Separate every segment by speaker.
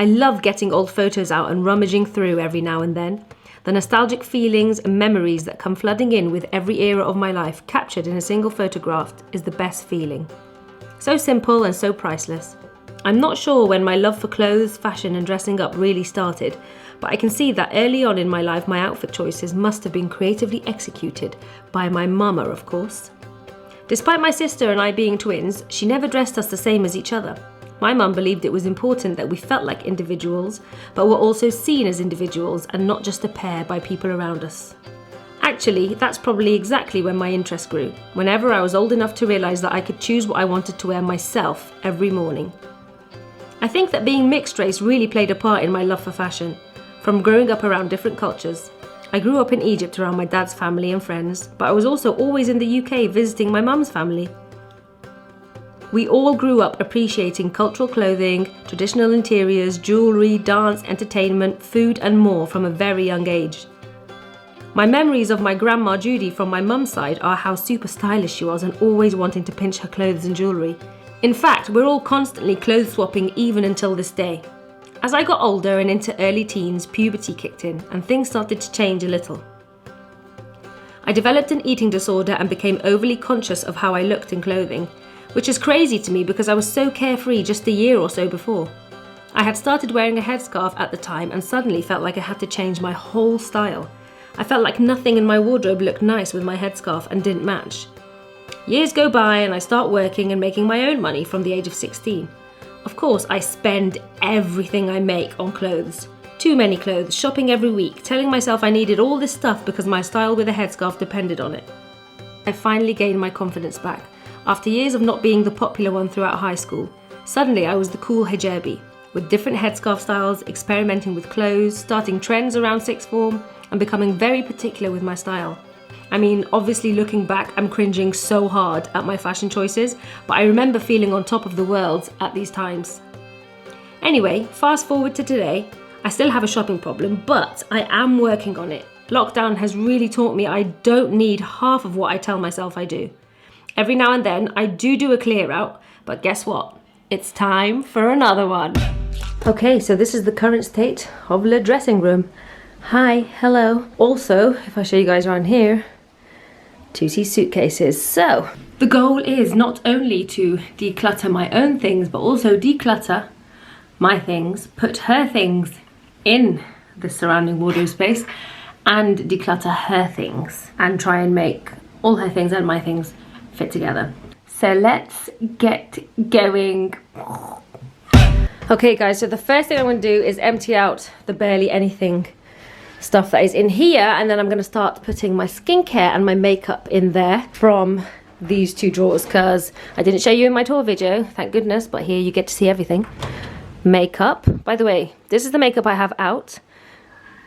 Speaker 1: I love getting old photos out and rummaging through every now and then. The nostalgic feelings and memories that come flooding in with every era of my life captured in a single photograph is the best feeling. So simple and so priceless. I'm not sure when my love for clothes, fashion and dressing up really started, but I can see that early on in my life my outfit choices must have been creatively executed by my mama, of course. Despite my sister and I being twins, she never dressed us the same as each other. My mum believed it was important that we felt like individuals, but were also seen as individuals and not just a pair by people around us. Actually, that's probably exactly when my interest grew, whenever I was old enough to realise that I could choose what I wanted to wear myself every morning. I think that being mixed race really played a part in my love for fashion, from growing up around different cultures. I grew up in Egypt around my dad's family and friends, but I was also always in the UK visiting my mum's family. We all grew up appreciating cultural clothing, traditional interiors, jewellery, dance, entertainment, food and more from a very young age. My memories of my grandma Judy from my mum's side are how super stylish she was and always wanting to pinch her clothes and jewellery. In fact, we're all constantly clothes swapping even until this day. As I got older and into early teens, puberty kicked in and things started to change a little. I developed an eating disorder and became overly conscious of how I looked in clothing, which is crazy to me because I was so carefree just a year or so before. I had started wearing a headscarf at the time and suddenly felt like I had to change my whole style. I felt like nothing in my wardrobe looked nice with my headscarf and didn't match. Years go by and I start working and making my own money from the age of 16. Of course, I spend everything I make on clothes. Too many clothes, shopping every week, telling myself I needed all this stuff because my style with a headscarf depended on it. I finally gained my confidence back. After years of not being the popular one throughout high school, suddenly I was the cool hijabi, with different headscarf styles, experimenting with clothes, starting trends around sixth form, and becoming very particular with my style. I mean, obviously looking back, I'm cringing so hard at my fashion choices, but I remember feeling on top of the world at these times. Anyway, fast forward to today, I still have a shopping problem, but I am working on it. Lockdown has really taught me I don't need half of what I tell myself I do. Every now and then, I do a clear out, but guess what? It's time for another one. Okay, so this is the current state of the dressing room. Hi, hello. Also, if I show you guys around here, 2 suitcases. So, the goal is not only to declutter my own things, but also declutter my things, put her things in the surrounding wardrobe space, and declutter her things, and try and make all her things and my things fit together. So let's get going. Okay guys, so the first thing I'm going to do is empty out the barely anything stuff that is in here, and then I'm going to start putting my skincare and my makeup in there from these 2 drawers, because I didn't show you in my tour video, thank goodness, but here you get to see everything. Makeup, by the way, this is the makeup I have out.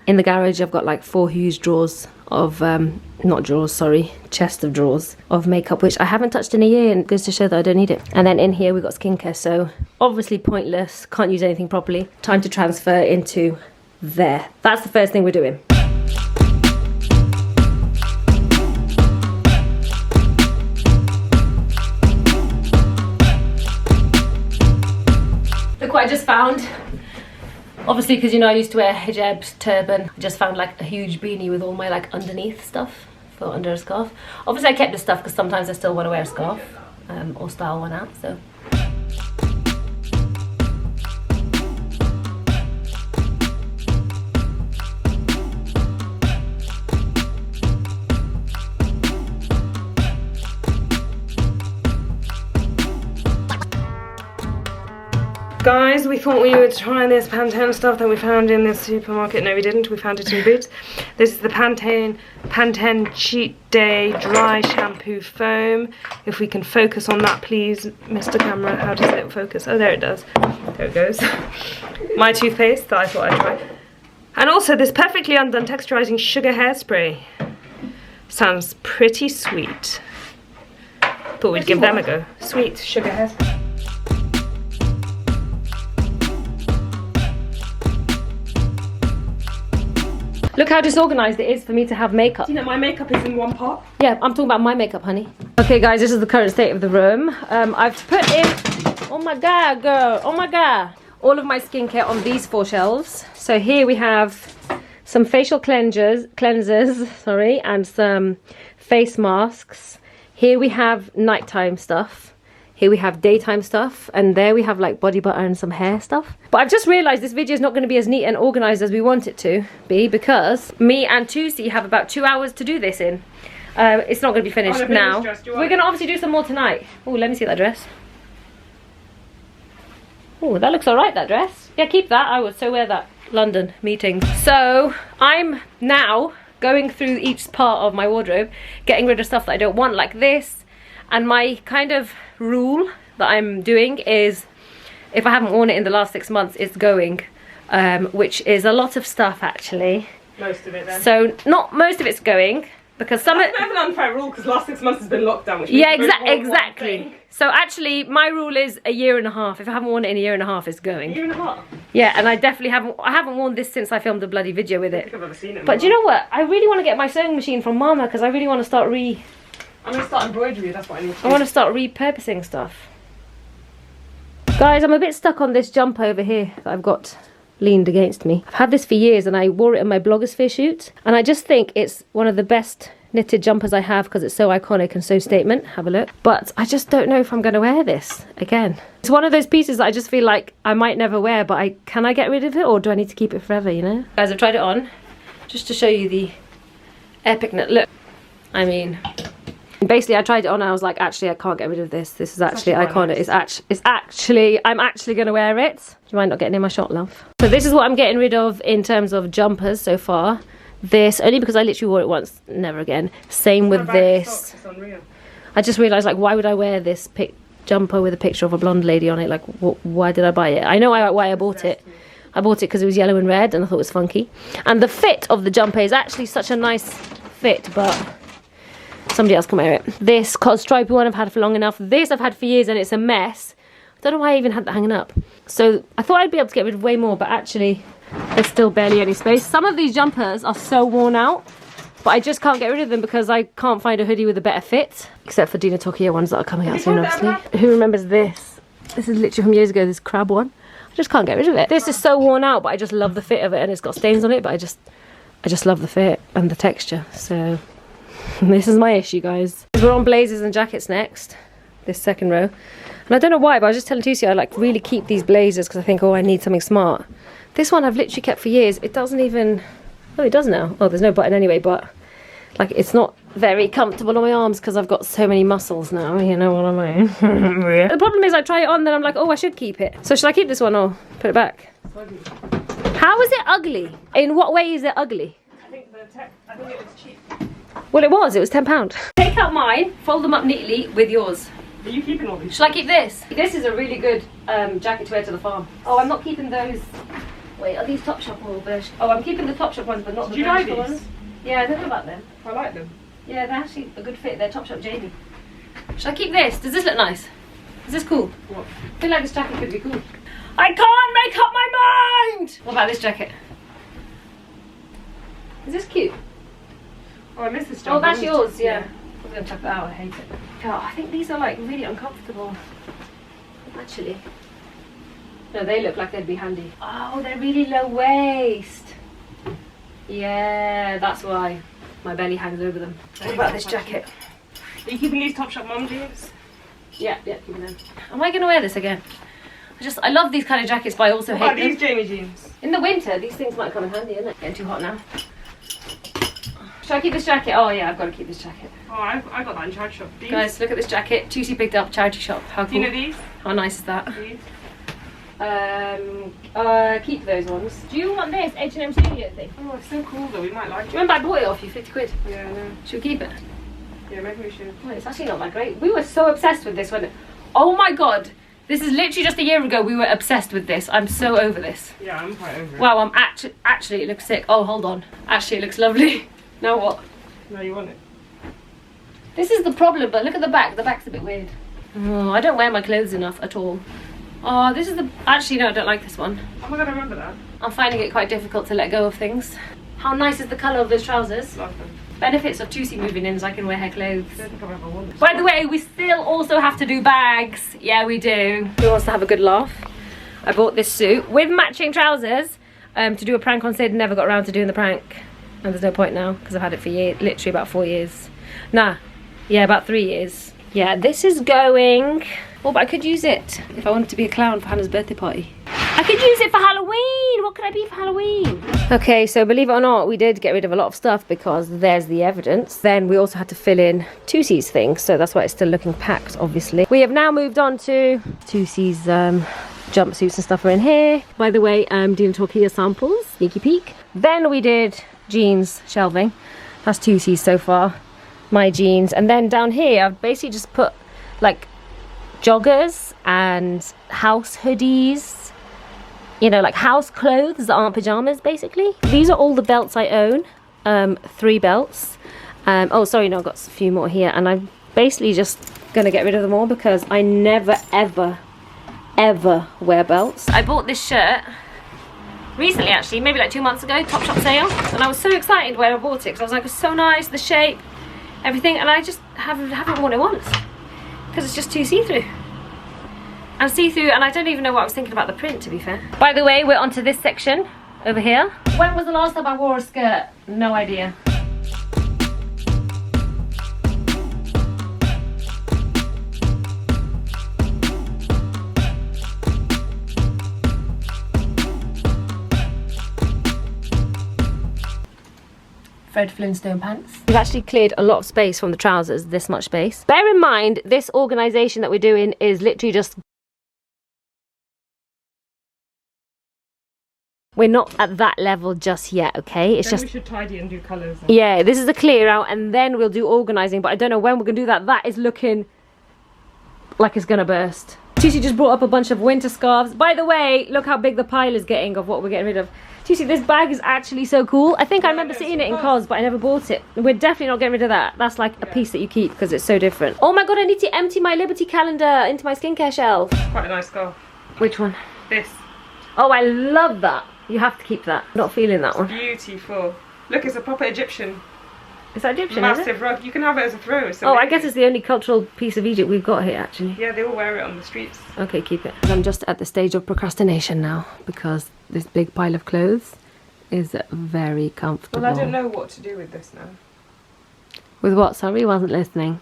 Speaker 1: In the garage I've got like 4 huge drawers of, not drawers, sorry, chest of drawers of makeup, which I haven't touched in a year, and it goes to show that I don't need it. And then in here we've got skincare, so obviously pointless, can't use anything properly. Time to transfer into there. That's the first thing we're doing. Look what I just found. Obviously, because you know I used to wear hijab, turban, I just found like a huge beanie with all my like underneath stuff for under a scarf. Obviously I kept this stuff because sometimes I still want to wear a scarf or style one out, so. Guys, we thought we would try this Pantene stuff that we found in the supermarket. No, we didn't. We found it in Boots. This is the Pantene Cheat Day Dry Shampoo Foam. If we can focus on that, please, Mr. Camera. How does it focus? Oh, there it does. There it goes. My toothpaste that I thought I'd try. And also this perfectly undone texturizing sugar hairspray. Sounds pretty sweet. Thought we'd give them a go. Sweet sugar hairspray. Look how disorganized it is for me to have makeup.
Speaker 2: You know, my makeup is in one pot.
Speaker 1: Yeah, I'm talking about my makeup, honey. Okay, guys, this is the current state of the room. I've put in... Oh my God, girl. Oh my God. all of my skincare on these 4 shelves. So here we have some facial cleansers, sorry, and some face masks. Here we have nighttime stuff. Here we have daytime stuff, and there we have like body butter and some hair stuff. But I've just realised this video is not going to be as neat and organised as we want it to be, because me and Tusi have about 2 hours to do this in. It's not going to be finished now. We're going to obviously do some more tonight. Oh, let me see that dress. Oh, that looks alright, that dress. Yeah, keep that. I would so wear that. London meeting. So I'm now going through each part of my wardrobe, getting rid of stuff that I don't want, like this. And my kind of rule that I'm doing is, if I haven't worn it in the last 6 months, it's going, which is a lot of stuff actually.
Speaker 2: Most of it then.
Speaker 1: So not most of it's going, because some
Speaker 2: That's a bit of an unfair rule, because last 6 months has been lockdown, which
Speaker 1: yeah, exactly. So actually my rule is a year and a half. If I haven't worn it in a year and a half, it's going.
Speaker 2: A year and a half?
Speaker 1: Yeah, and I definitely haven't worn this since I filmed the bloody video with
Speaker 2: I
Speaker 1: it.
Speaker 2: don't think I've ever seen it.
Speaker 1: But do you know what? I really want to get my sewing machine from Mama, because I really want to start
Speaker 2: I'm going to start embroidery, that's what I need to do.
Speaker 1: I want to start repurposing stuff. Guys, I'm a bit stuck on this jumper over here that I've got leaned against me. I've had this for years and I wore it in my blogosphere shoot, and I just think it's one of the best knitted jumpers I have because it's so iconic and so statement. Have a look. But I just don't know if I'm going to wear this again. It's one of those pieces that I just feel like I might never wear, but can I get rid of it, or do I need to keep it forever, you know? Guys, I've tried it on just to show you the epicness. Look, I mean, basically I tried it on and I was like, actually I can't get rid of this. This is actually iconic. I'm actually going to wear it. Do you mind not getting in my shot, love? So this is what I'm getting rid of in terms of jumpers so far. This, only because I literally wore it once, never again. Same with this. I just realised, like, why would I wear this jumper with a picture of a blonde lady on it? Like, why did I buy it? I know why I bought it. I bought it because it was yellow and red and I thought it was funky. And the fit of the jumper is actually such a nice fit, but somebody else can wear it. This stripy one I've had for long enough. This I've had for years and it's a mess. I don't know why I even had that hanging up. So I thought I'd be able to get rid of way more, but actually there's still barely any space. Some of these jumpers are so worn out, but I just can't get rid of them because I can't find a hoodie with a better fit, except for Dina Tokio ones that are coming out soon, obviously. Who remembers this? This is literally from years ago, this crab one. I just can't get rid of it. This is so worn out, but I just love the fit of it, and it's got stains on it, but I just love the fit and the texture. So this is my issue, guys. We're on blazers and jackets next, this second row. And I don't know why, but I was just telling Tusi I like really keep these blazers because I think, oh, I need something smart. This one I've literally kept for years. It doesn't even, oh, it does now. Oh, there's no button anyway, but like it's not very comfortable on my arms because I've got so many muscles now, you know what I mean? The problem is I try it on, then I'm like, oh, I should keep it. So should I keep this one or put it back? How is it ugly? In what way is it ugly?
Speaker 2: I think it was cheap.
Speaker 1: Well, it was £10. Take out mine, fold them up neatly with yours.
Speaker 2: Are you keeping all these?
Speaker 1: Shall I keep this? This is a really good jacket to wear to the farm. Oh, I'm not keeping those. Wait, are these Topshop or Bershka? Oh, I'm keeping the Topshop ones, but not the Bershka ones. Yeah, I don't know about them.
Speaker 2: I like them.
Speaker 1: Yeah, they're actually a good fit. They're Topshop JD. Should I keep this? Does this look nice? Is this cool?
Speaker 2: What?
Speaker 1: I feel like this jacket could be cool. I can't make up my mind! What about this jacket? Is this cute?
Speaker 2: Oh, I miss this jumper.
Speaker 1: Oh, that's yours, yeah. I'm going to chuck that out, I hate it. God, I think these are like really uncomfortable. Actually. No, they look like they'd be handy. Oh, they're really low waist. Yeah, that's why my belly hangs over them. What about this jacket?
Speaker 2: Are you keeping these Topshop mom jeans?
Speaker 1: Yeah, keeping them. Am I going to wear this again? I love these kind of jackets, but I also hate them.
Speaker 2: These Jamie jeans?
Speaker 1: In the winter, these things might come in handy, isn't it? Getting too hot now. Should I keep this jacket? Oh yeah, I've got to keep this jacket.
Speaker 2: Oh, I got that in charity shop. These?
Speaker 1: Guys, look at this jacket. Tusi picked up charity shop. How cool.
Speaker 2: Do you know these?
Speaker 1: How nice is that?
Speaker 2: These?
Speaker 1: Keep those ones. Do you want this H&M Studio thing?
Speaker 2: Oh, it's so cool though. We might like it.
Speaker 1: Remember I bought it off you, 50 quid.
Speaker 2: Yeah, I know.
Speaker 1: Should we keep it?
Speaker 2: Yeah, maybe we should.
Speaker 1: Oh, it's actually not that great. We were so obsessed with this one. Oh my god. This is literally just a year ago we were obsessed with this. I'm so over this.
Speaker 2: Yeah, I'm quite over it.
Speaker 1: Wow, I'm actually it looks sick. Oh, hold on. Actually, it looks lovely. Now what?
Speaker 2: No, you want it.
Speaker 1: This is the problem, but look at the back. The back's a bit weird. Oh, I don't wear my clothes enough at all. Oh, this is the... Actually, no, I don't like this one.
Speaker 2: Oh my god, I remember that.
Speaker 1: I'm finding it quite difficult to let go of things. How nice is the colour of those trousers?
Speaker 2: Love them.
Speaker 1: Benefits of Tusi moving in is I can wear her clothes.
Speaker 2: I don't think I've ever worn this.
Speaker 1: By the way, we still also have to do bags. Yeah, we do. Who wants to have a good laugh? I bought this suit with matching trousers to do a prank on Sid. Never got around to doing the prank. And there's no point now because I've had it for years, literally about 4 years. Nah, yeah, about 3 years. Yeah, this is going. Oh, but I could use it if I wanted to be a clown for Hannah's birthday party. I could use it for Halloween. What could I be for Halloween? Okay, so believe it or not, we did get rid of a lot of stuff because there's the evidence. Then we also had to fill in 2C's things, so that's why it's still looking packed, obviously. We have now moved on to 2C's jumpsuits and stuff are in here. By the way, Dina Tokio samples, sneaky peek. Then we did jeans shelving. That's 2C's so far. My jeans. And then down here, I've basically just put like joggers and house hoodies, you know, like house clothes that aren't pajamas, basically. These are all the belts I own. 3 belts. Oh, sorry, no, I've got a few more here. And I'm basically just gonna get rid of them all because I never, ever wear belts. I bought this shirt recently, actually, maybe like 2 months ago, Topshop sale. And I was so excited when I bought it because I was like, it's so nice, the shape, everything. And I just haven't worn it once because it's just too see-through. And see-through, and I don't even know what I was thinking about the print, to be fair. By the way, we're onto this section over here. When was the last time I wore a skirt? No idea. Fred Flintstone pants. We've actually cleared a lot of space from the trousers, this much space. Bear in mind, this organisation that we're doing is literally just... We're not at that level just yet, okay? It's
Speaker 2: then
Speaker 1: just...
Speaker 2: we should tidy and do colours.
Speaker 1: Yeah, this is a clear out and then we'll do organising, but I don't know when we're going to do that. That is looking like it's going to burst. Tusi just brought up a bunch of winter scarves. By the way, look how big the pile is getting of what we're getting rid of. Tusi, this bag is actually so cool. I think I remember seeing it in Cos, but I never bought it. We're definitely not getting rid of that. That's like a piece that you keep because it's so different. Oh my god, I need to empty my Liberty calendar into my skincare shelf.
Speaker 2: Quite a nice scarf.
Speaker 1: Which one?
Speaker 2: This.
Speaker 1: Oh, I love that. You have to keep that. Not feeling that one.
Speaker 2: Beautiful. Look, it's a proper Egyptian.
Speaker 1: Is that Egyptian?
Speaker 2: Massive rug. You can have it as a throw.
Speaker 1: Oh, I guess it's the only cultural piece of Egypt we've got here, actually.
Speaker 2: Yeah, they all wear it on the streets.
Speaker 1: Okay, keep it. I'm just at the stage of procrastination now because this big pile of clothes is very comfortable.
Speaker 2: Well, I don't know what to do with this now.
Speaker 1: With what? Sorry, wasn't listening.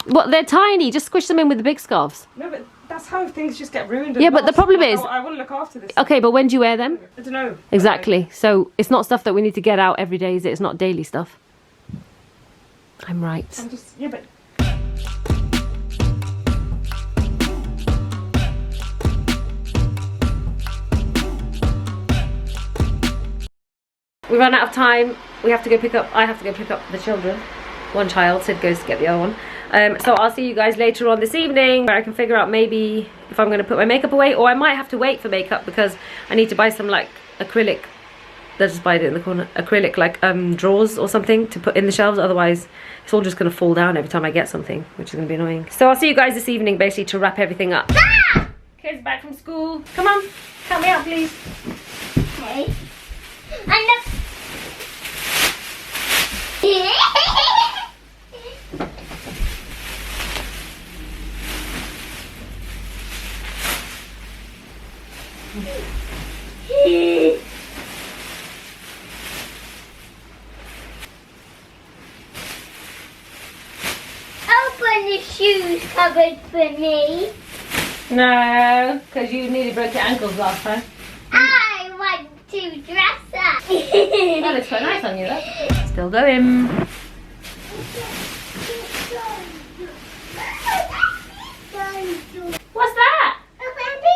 Speaker 1: What? They're tiny. Just squish them in with the big scarves.
Speaker 2: No, but that's how things just get ruined.
Speaker 1: Yeah, but the problem is...
Speaker 2: I want to look after this.
Speaker 1: Okay, but when do you wear them?
Speaker 2: I don't know.
Speaker 1: Exactly. So it's not stuff that we need to get out every day, is it? It's not daily stuff. I'm right.
Speaker 2: I'm just... Yeah, but...
Speaker 1: We run out of time. We have to go pick up... I have to go pick up the children. One child. Sid goes to get the other one. So I'll see you guys later on this evening where I can figure out maybe if I'm going to put my makeup away, or I might have to wait for makeup because I need to buy some like acrylic. They'll just buy it in the corner. Acrylic like drawers or something to put in the shelves. Otherwise it's all just going to fall down every time I get something, which is going to be annoying. So I'll see you guys this evening basically to wrap everything up. Ah! Kids back from school. Come on, help me out please.
Speaker 3: Okay. And open the shoes cupboard for me.
Speaker 1: No, because you nearly broke your ankles last time.
Speaker 3: I want to dress up.
Speaker 1: That looks quite nice on you though. Still going. What's that?
Speaker 3: A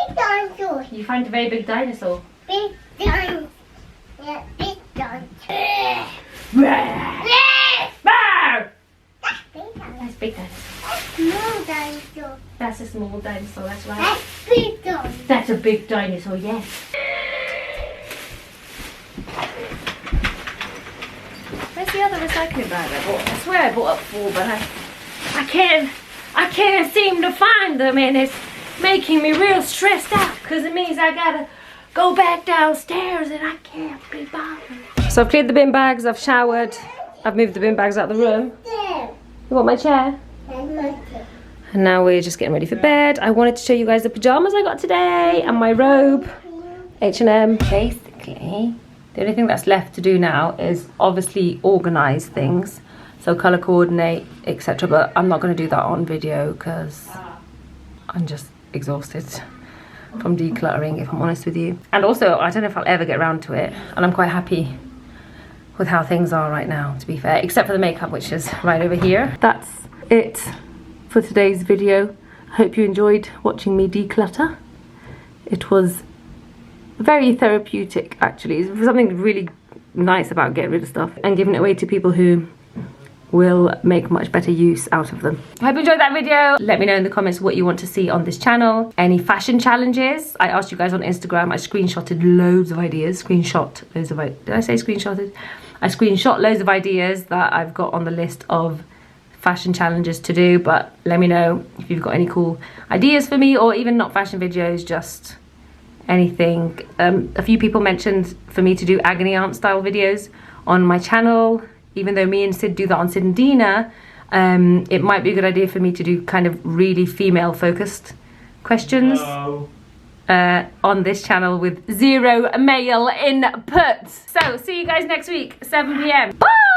Speaker 3: big dinosaur.
Speaker 1: You find a very big dinosaur.
Speaker 3: Big dinosaur. Yeah, big dinosaur.
Speaker 1: That's big dinosaur.
Speaker 3: Small dinosaur.
Speaker 1: That's a small dinosaur, that's right.
Speaker 3: That's big dinosaur.
Speaker 1: That's a big dinosaur, yes. Where's the other recycling bag I bought? I swear I bought up 4, but I can't seem to find them, and it's making me real stressed out because it means I gotta go back downstairs and I can't be bothered. So I've cleared the bin bags, I've showered, I've moved the bin bags out of the room.
Speaker 3: There.
Speaker 1: You want my chair?
Speaker 3: And monkey.
Speaker 1: And now we're just getting ready for bed. I wanted to show you guys the pajamas I got today and my robe, H&M. Basically, the only thing that's left to do now is obviously organize things. So color coordinate, etc. But I'm not going to do that on video because I'm just exhausted from decluttering, if I'm honest with you. And also, I don't know if I'll ever get around to it. And I'm quite happy with how things are right now, to be fair. Except for the makeup, which is right over here. That's it for today's video. I hope you enjoyed watching me declutter. It was very therapeutic, actually. There's something really nice about getting rid of stuff and giving it away to people who will make much better use out of them. I hope you enjoyed that video. Let me know in the comments what you want to see on this channel. Any fashion challenges? I asked you guys on Instagram. I screenshotted loads of ideas. Did I say screenshotted? I screenshot loads of ideas that I've got on the list of fashion challenges to do, but let me know if you've got any cool ideas for me, or even not fashion videos, just anything. A few people mentioned for me to do agony aunt style videos on my channel. Even though me and Sid do that on Sid and Dina, it might be a good idea for me to do kind of really female focused questions on this channel with 0 male input. So see you guys next week, 7 PM. Bye!